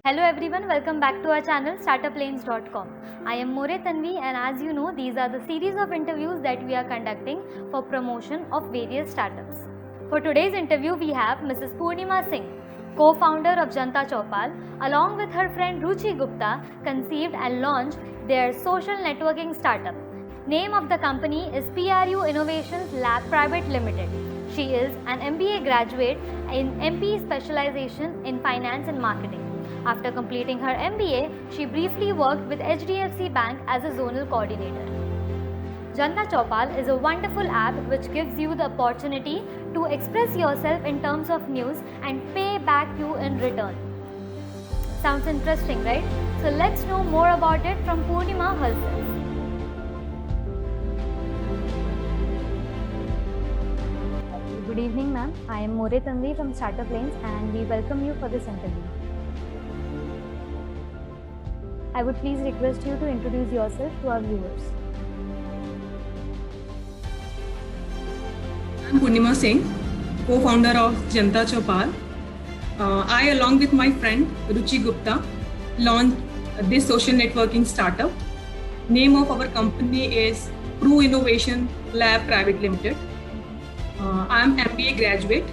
Hello everyone, welcome back to our channel startuplanes.com. I am More Tanvi, and as you know, these are the series of interviews that we are conducting for promotion of various startups. For today's interview, we have Mrs. Purnima Singh, co-founder of Janta Chaupal, along with her friend Ruchi Gupta, conceived and launched their social networking startup. Name of the company is PRU Innovations Lab Private Limited. She is an MBA graduate in MP specialization in finance and marketing. After completing her MBA, she briefly worked with HDFC Bank as a zonal coordinator. Janta Chaupal is a wonderful app which gives you the opportunity to express yourself in terms of news and pay back you in return. Sounds interesting, right? So let's know more about it from Purnima herself. Good evening, ma'am. I am More Tanvi from Startup Lanes, and we welcome you for this interview. I would please request you to introduce yourself to our viewers. I'm Purnima Singh, co-founder of Janta Chaupal. I, along with my friend Ruchi Gupta, launched this social networking startup. Name of our company is PRU Innovation Lab Private Limited. I'm MBA graduate,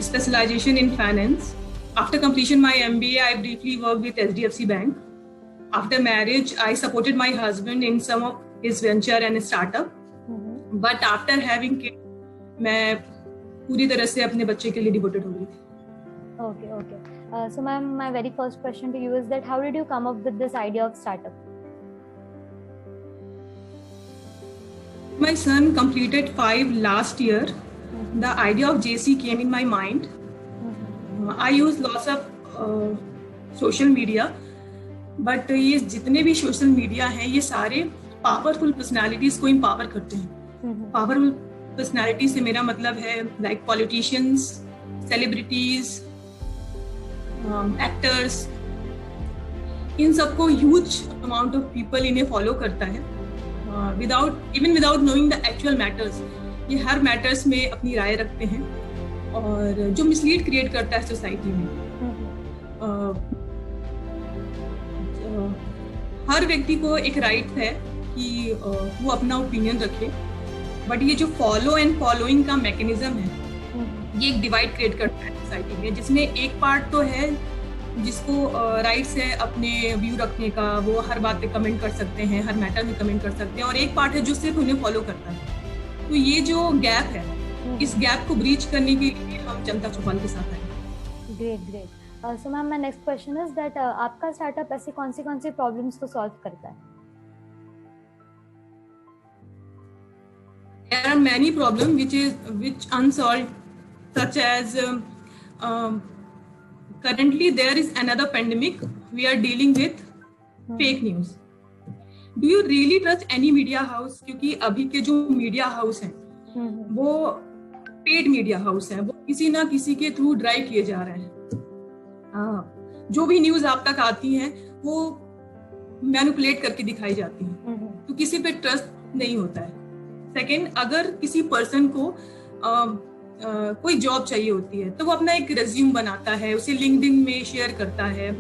specialization in finance. After completion my MBA, I briefly worked with HDFC Bank. After marriage, I supported my husband in some of his venture and startup. But after having kids, मैं पूरी तरह से अपने बच्चे के लिए devoted हो गई थी. Okay. So, ma'am, my very first question to you is that how did you come up with this idea of startup? My son completed 5 last year. The idea of JC came in my mind. I use lots of social media, but ये जितने भी social media हैं ये सारे powerful personalities को empower करते हैं. Powerful personalities से मेरा मतलब है like politicians, celebrities, actors. इन सबको huge amount of people इन्हें follow करता है. Without knowing the actual matters. ये हर matters में अपनी राय रखते हैं और जो मिसलीड क्रिएट करता है सोसाइटी में. हर व्यक्ति को एक राइट है कि वो अपना ओपिनियन रखे, बट ये जो फॉलो एंड फॉलोइंग का मैकेनिज्म है ये एक डिवाइड क्रिएट करता है सोसाइटी में, जिसमें एक पार्ट तो है जिसको राइट्स है अपने व्यू रखने का, वो हर बात पे कमेंट कर सकते हैं, हर मैटर में कमेंट कर सकते हैं, और एक पार्ट है जो सिर्फ उन्हें फॉलो करता है. तो ये जो गैप है, इस गैप को ब्रीच करने के लिए हम जनता चौपाल के साथ आए. Great. So ma'am, my next question is that आपका स्टार्टअप ऐसी कौन सी प्रॉब्लम्स को सॉल्व करता है? There are many problems which unsolved, such as currently there is another pandemic. We are dealing with fake news. Do you really trust any media house? क्योंकि अभी के जो मीडिया हाउस हैं वो पेड मीडिया हाउस है, वो किसी ना किसी के थ्रू ड्राइव किए जा रहे हैं. जो भी न्यूज आप तक आती हैं वो मैनिपुलेट करके दिखाई जाती हैं, तो किसी पे ट्रस्ट नहीं होता है. सेकंड, अगर किसी पर्सन को कोई जॉब चाहिए होती है तो वो अपना एक रेज्यूम बनाता है, उसे लिंक्डइन में शेयर करता है.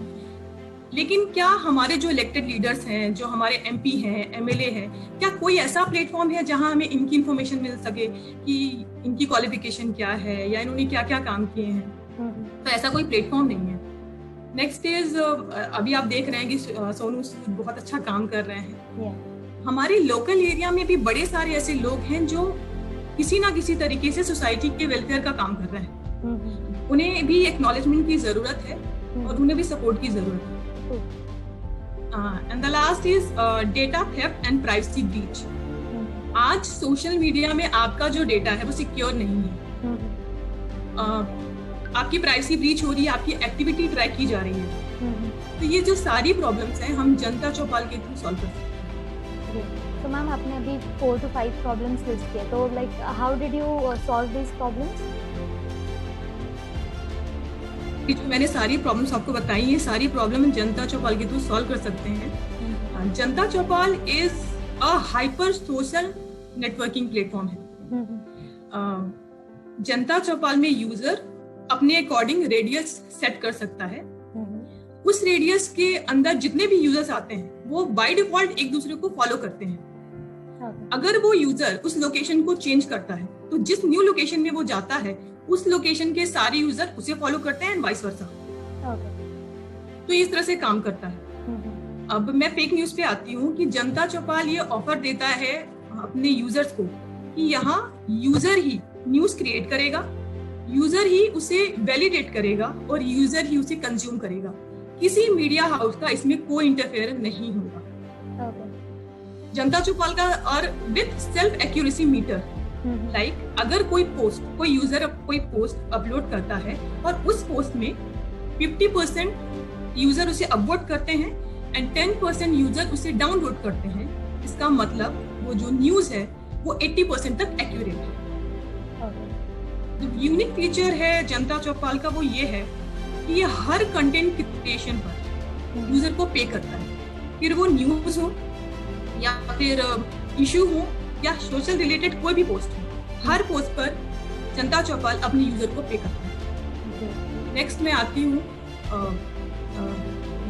लेकिन क्या हमारे जो इलेक्टेड लीडर्स हैं, जो हमारे एमपी हैं, एमएलए हैं, क्या कोई ऐसा प्लेटफॉर्म है जहां हमें इनकी इन्फॉर्मेशन मिल सके कि इनकी क्वालिफिकेशन क्या है या इन्होंने क्या क्या काम किए हैं? तो ऐसा कोई प्लेटफॉर्म नहीं है. नेक्स्ट इज, अभी आप देख रहे हैं कि सोनू सूद बहुत अच्छा काम कर रहे हैं. हमारे लोकल एरिया में भी बड़े सारे ऐसे लोग हैं जो किसी ना किसी तरीके से सोसाइटी के वेलफेयर का काम कर रहे हैं. उन्हें भी एक्नॉलेजमेंट की जरूरत है और उन्हें भी सपोर्ट की जरूरत है. And the last is data theft and privacy breach. आज सोशल मीडिया में आपका जो डेटा है वो सिक्योर नहीं है. आपकी प्राइवेसी ब्रीच हो रही है, आपकी एक्टिविटी ट्रैक की जा रही है. तो ये जो सारी प्रॉब्लम्स हैं हम जनता चौपाल के थ्रू सॉल्व कर सकते हैं. तो मैम, आपने अभी 4 to 5 प्रॉब्लम्स लिस्ट किए, तो like how did you solve this problems? जो मैंने सारी प्रॉब्लम्स आपको बताई, ये सारी प्रॉब्लम जनता चौपाल के थ्रू सॉल्व कर सकते हैं. Janta Chaupal is a hyper social networking platform है. जनता चौपाल में यूजर अपने अकॉर्डिंग रेडियस सेट कर सकता है। उस रेडियस के अंदर जितने भी यूजर्स आते हैं वो बाय डिफॉल्ट एक दूसरे को फॉलो करते हैं। अगर वो यूजर उस लोकेशन को चेंज करता है तो जिस न्यू लोकेशन में वो जाता है उस लोकेशन के सारे यूजर उसे फॉलो करते हैं एंड वाइस वर्सा। तो इस तरह से काम करता है। अब मैं फेक न्यूज पे आती हूँ कि जनता चौपाल ये ऑफर देता है अपने यूजर्स को कि यहाँ यूजर ही न्यूज क्रिएट करेगा, यूजर ही उसे वैलिडेट करेगा और यूजर ही उसे कंज्यूम करेगा। किसी मीडिया हाउस का इसमें कोई इंटरफेयर नहीं होगा। जनता चौपाल का और with self accuracy meter, like अगर कोई यूजर कोई पोस्ट अपलोड करता है और उस पोस्ट में 50% यूजर उसे अपवोट करते हैं एंड 10% यूजर उसे डाउनलोड करते हैं, इसका मतलब वो जो न्यूज है वो 80% तक एक्यूरेट है। जो यूनिक फीचर है जनता चौपाल का वो ये है कि ये हर कंटेंट क्रिएशन पर यूजर को पे करता है, फिर वो न्यूज हो या फिर इशू हो या सोशल रिलेटेड कोई भी पोस्ट हो, हर पोस्ट पर जनता चौपाल अपने यूजर को पे करता है। नेक्स्ट मैं आती हूँ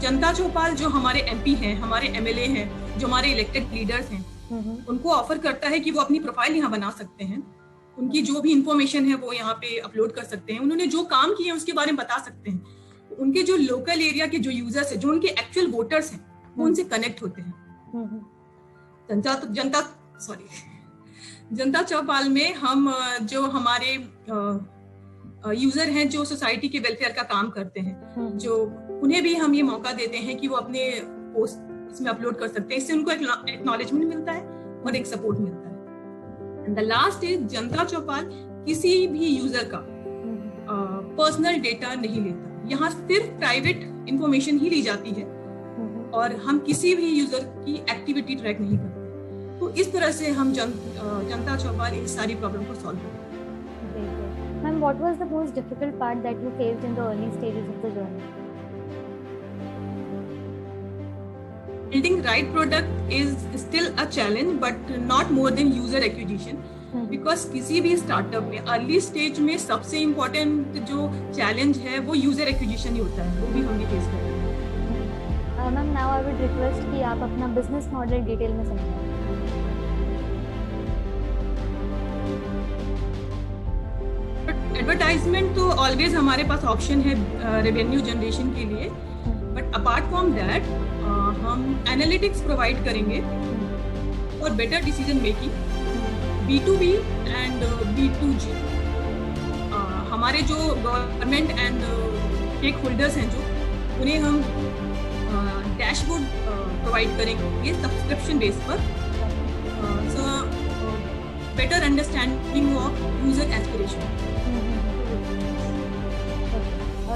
जनता चौपाल जो हमारे एमपी हैं, हमारे एमएलए हैं, जो हमारे इलेक्टेड लीडर्स हैं, उनको ऑफर करता है कि वो अपनी प्रोफाइल यहाँ बना सकते हैं, उनकी जो भी इंफॉर्मेशन है वो यहाँ पे अपलोड कर सकते हैं, उन्होंने जो काम किए हैं उसके बारे में बता सकते हैं। उनके जो लोकल एरिया के जो यूजर्स हैं, जो उनके एक्चुअल वोटर्स हैं, वो उनसे कनेक्ट होते हैं। जनता चौपाल में हम जो हमारे यूजर हैं जो सोसाइटी के वेलफेयर का काम करते हैं, जो उन्हें भी हम ये मौका देते हैं कि वो अपने पोस्ट इसमें अपलोड कर सकते हैं। इससे उनको एक्नॉलेजमेंट मिलता है और एक सपोर्ट मिलता है। एंड द लास्ट इज जनता चौपाल किसी भी यूजर का पर्सनल डेटा नहीं लेता, यहाँ सिर्फ प्राइवेट इंफॉर्मेशन ही ली जाती है और हम किसी भी यूजर की एक्टिविटी ट्रैक नहीं करते। तो इस तरह से हम जनता चौपाल इन सारी प्रॉब्लम को सॉल्व करते हैं। Ma'am, what was the most difficult part that you faced in the early stages of the journey? Building right product is still a challenge, but not more than user acquisition. Because किसी भी startup में early stage में सबसे important जो challenge है वो user acquisition ही होता है, वो भी हम भी फेस कर रहे हैं। Ma'am, now I would request कि आप अपना बिजनेस मॉडल डिटेल में समझाएं। एडवर्टाइजमेंट तो ऑलवेज हमारे पास ऑप्शन है रेवेन्यू जनरेशन के लिए, बट अपार्ट फ्रॉम दैट हम एनालिटिक्स प्रोवाइड करेंगे for better decision making, B2B and B2G। हमारे जो गवर्नमेंट एंड स्टेक होल्डर्स हैं जो उन्हें हम डैशबोर्ड प्रोवाइड करेंगे ये सब्सक्रिप्शन बेस पर, so better understanding of user aspiration.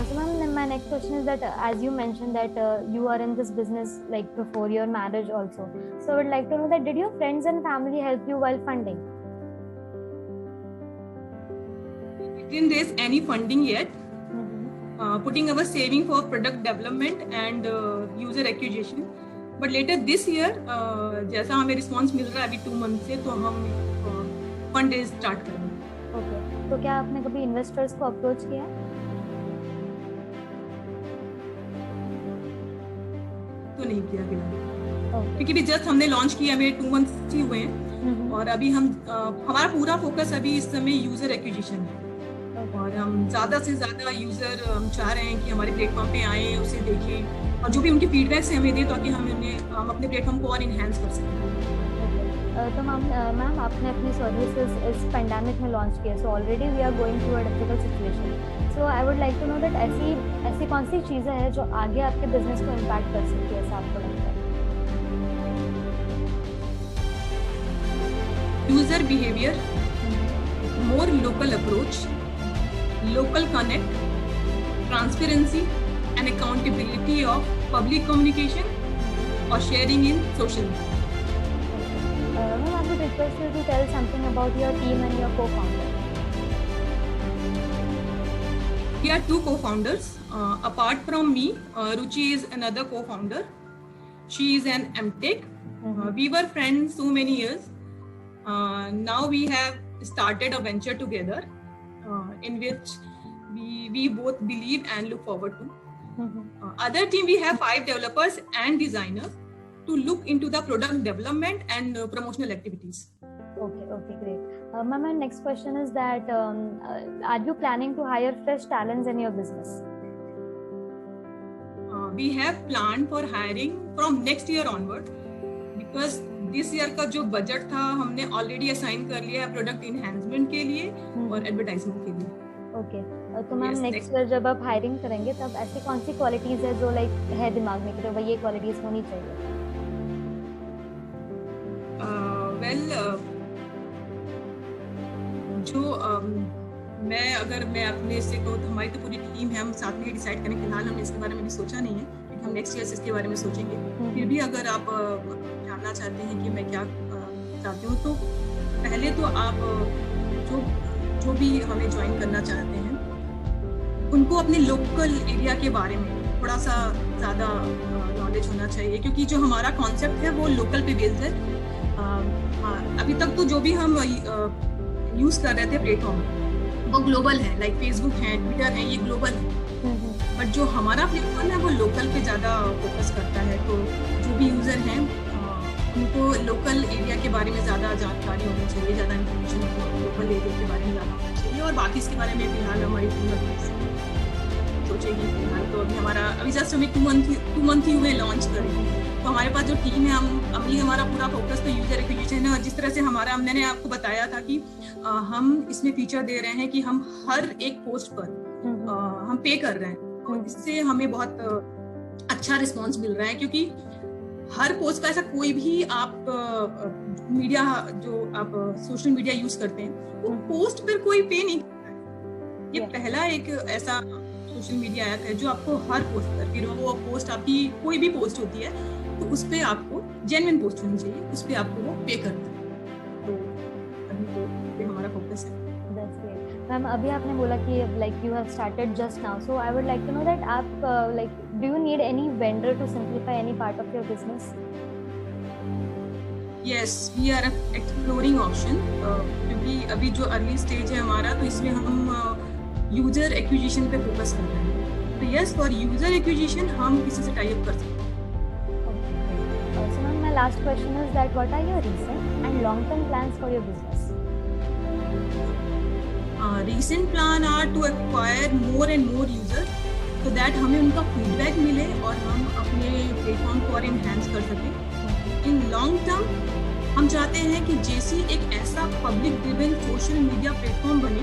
So ma'am, my next question is that as you mentioned that you are in this business like before your marriage also. So I would like to know that did your friends and family help you while funding? We didn't raise any funding yet. Putting our saving for product development and user acquisition. But later this year, जैसा हमें response मिल रहा है अभी 2 month से, तो हम fund raise start करेंगे। Okay. तो क्या आपने कभी इन्वेस्टर्स को अप्रोच किया? तो नहीं किया फिलहाल, क्योंकि भी जस्ट हमने लॉन्च किया, हमें 2 मंथ्स ही हुए हैं और अभी हमारा पूरा फोकस अभी इस समय यूजर एक्विजिशन है और हम ज्यादा से ज्यादा यूजर हम चाह रहे हैं कि हमारे प्लेटफॉर्म पे आए, उसे देखें और जो भी उनके फीडबैक से हमें दें ताकि हम अपने प्लेटफॉर्म को और इनहेंस कर सकें। तो मैम आपने अपनी सर्विसेज इस पेंडेमिक में लॉन्च किया, so already we are going through a difficult situation, so I would like to know that ऐसी कौन सी चीज़ें हैं जो आगे आपके बिजनेस को इम्पैक्ट कर सकती है, ऐसा आपको लगता है? User behaviour, more local approach, local connect, transparency and accountability of public communication और sharing in social media. Ma'am, I would request you to tell something about your team and your co-founder. We are 2 co-founders. Apart from me, Ruchi is another co-founder. She is an MTech. We were friends so many years. Now we have started a venture together in which we both believe and look forward to. Other team, we have 5 developers and designers to look into the product development and promotional activities. Okay, great. Ma'am, my next question is that are you planning to hire fresh talents in your business? We have planned for hiring from next year onward, because this year का जो budget था हमने already assign कर लिया है product enhancement के लिए और एडवर्टाइजमेंट के लिए. ओके, तो मैम नेक्स्ट ईयर जब आप हायरिंग करेंगे तब ऐसी कौन सी क्वालिटीज है जो लाइक है दिमाग में कि तो ये क्वालिटीज होनी चाहिए? मैं अपने से कहूँ तो हमारी तो पूरी टीम है, हम साथ में डिसाइड करें. फिलहाल हमने इसके बारे में भी सोचा नहीं है, क्योंकि हम नेक्स्ट ईयर से इसके बारे में सोचेंगे. फिर भी अगर आप जानना चाहते हैं कि मैं क्या चाहती हूँ, तो पहले तो आप जो भी हमें ज्वाइन करना चाहते हैं उनको अपने लोकल एरिया के बारे में थोड़ा सा ज़्यादा नॉलेज होना चाहिए, क्योंकि जो हमारा कॉन्सेप्ट है वो लोकल पे बेस्ड है. अभी तक तो जो भी हम यूज़ कर रहे थे प्लेटफॉर्म वो ग्लोबल है, लाइक फेसबुक है, ट्विटर है, ये ग्लोबल है. बट जो हमारा प्लेटफॉर्म है वो लोकल पे ज़्यादा फोकस करता है. तो जो भी यूज़र हैं उनको लोकल एरिया के बारे में ज़्यादा जानकारी होनी चाहिए, ज़्यादा इन्फॉर्मेशन लोकल एरिया के बारे में ज़्यादा होनी चाहिए. और बाकी इसके बारे में फिलहाल हमारी टीम सोचेगी. फिलहाल तो अभी जस्ट हमें 2 मंथ ही हुए लॉन्च करें. तो हमारे पास जो टीम है, अभी हमारा पूरा फोकस तो यूजर एक्विजिशन है. जिस तरह से मैंने आपको बताया था कि हम इसमें फीचर दे रहे हैं कि हम हर एक पोस्ट पर हम पे कर रहे हैं. तो इससे हमें बहुत अच्छा रिस्पॉन्स मिल रहा है, क्योंकि हर पोस्ट का ऐसा कोई भी आप मीडिया जो आप सोशल मीडिया यूज करते हैं वो पोस्ट पर कोई पे नहीं करता है. ये पहला एक ऐसा सोशल मीडिया ऐप है जो आपको हर पोस्ट पर, फिर वो पोस्ट आपकी कोई भी पोस्ट होती है तो उस पर आपको जेन्युइन पोस्ट होनी चाहिए, उस पर आपको वो पे करना है. तो अभी तो ये हमारा फोकस है. मैम, अभी आपने बोला कि like you have started just now, so I would like to know that आप like do you need any vendor to simplify any part of your business? Yes, we are exploring option, क्योंकि अभी जो early stage है हमारा, तो इसमें हम user acquisition पे फोकस कर रहे हैं. तो यस, फॉर यूजर एक्विजिशन हम किसी से टाई अप कर सकते हैं. So ma'am, my last question is that what are your recent and long-term plans for your business? Recent plan are to acquire more and more users, so that हमें उनका feedback मिले और हम अपने platform को और एनहांस कर सकें. इन लॉन्ग टर्म हम चाहते हैं कि जेसी एक ऐसा public driven social media platform बने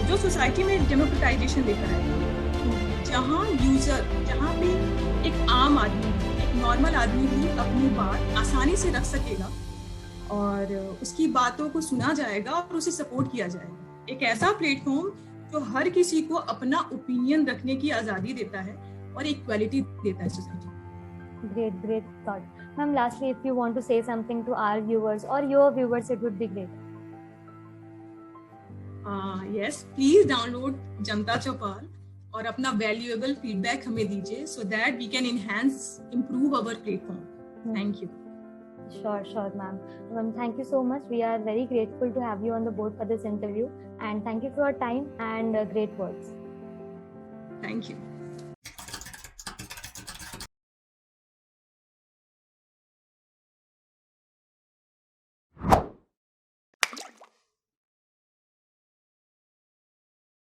जो सोसाइटी में डेमोक्रेटाइजेशन लेकर आए, जहाँ पे एक आम आदमी, एक नॉर्मल आदमी भी अपनी बात आसानी से रख सकेगा और उसकी बातों को सुना जाएगा और उसे सपोर्ट किया जाएगा. एक ऐसा प्लेटफॉर्म जो हर किसी को अपना ओपिनियन रखने की आज़ादी देता है और इक्वालिटी देता है society. Great thought. Ma'am, lastly, if you want to say something to our viewers or your viewers, it would be great. Yes, please download जनता चौपाल और अपना वैल्यूएबल फीडबैक हमें दीजिए, so that we can improve our platform. Thank you. Sure, ma'am. Ma'am, thank you so much. We are very grateful to have you on the board for this interview, and thank you for your time and great words. Thank you.